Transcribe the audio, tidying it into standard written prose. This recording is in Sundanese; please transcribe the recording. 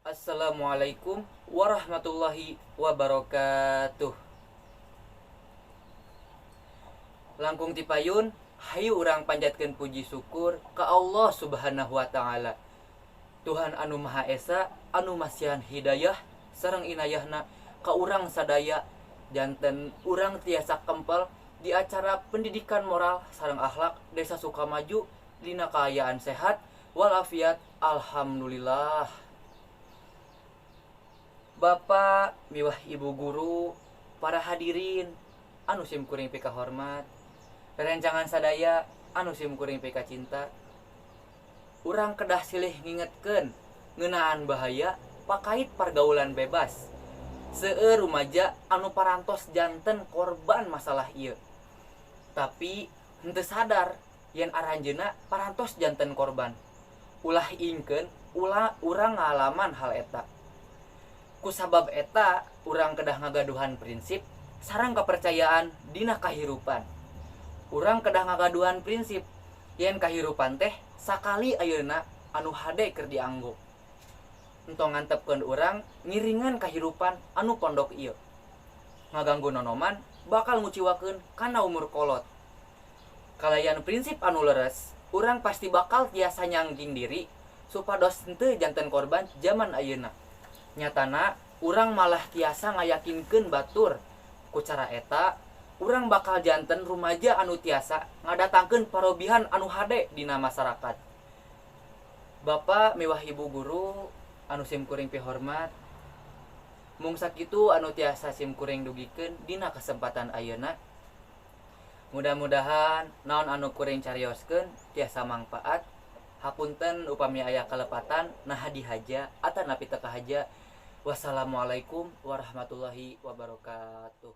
Assalamualaikum warahmatullahi wabarakatuh. Langkung tipayun, hayu urang panjatkeun puji syukur ka Allah Subhanahu wa taala. Tuhan anu Maha Esa, anu masihan hidayah sareng inayahna ka urang sadaya janten urang tiasa kempel di acara pendidikan moral sareng akhlak Desa Sukamaju dina kaayaan sehat walafiat alhamdulillah. Bapak miwah ibu guru, para hadirin anu simkuring pika hormat, rerencangan sadaya anu simkuring pika cinta. Urang kedah silih ngingetkeun ngeunaan bahaya pakait pergaulan bebas. Seueur rumaja anu parantos janten korban masalah ieu. Tapi henteu sadar yen aranjeuna parantos janten korban. Ulah ingkeun urang ngalaman hal eta. Ku sabab eta urang kedah ngagaduhan prinsip sareng kepercayaan dina kahirupan. Urang kedah ngagaduhan prinsip yen kahirupan teh sakali ayeuna anu hade keur dianggo. Entong ngantepkeun urang ngiringan kahirupan anu pondok ieu. Ngaganggu nonoman bakal nguciwakeun kana umur kolot. Kalayan prinsip anu leres, urang pasti bakal tiasa nyangging diri supados henteu janten korban zaman ayeuna. Nyatana urang malah tiasa ngayakinkeun batur ku cara eta urang bakal janten rumaja anu tiasa ngadatangkeun parobihan anu hade dina masyarakat. Bapak mewah ibu guru anu simkuring pihormat, mung sakitu anu tiasa simkuring dugikeun dina kesempatan ayeuna. Mudah-mudahan naon anu kuring carioskeun tiasa mangpaat. Hapunten upami aya kalepatan nah dihaja atanapi teu kahaja. Wassalamualaikum warahmatullahi wabarakatuh.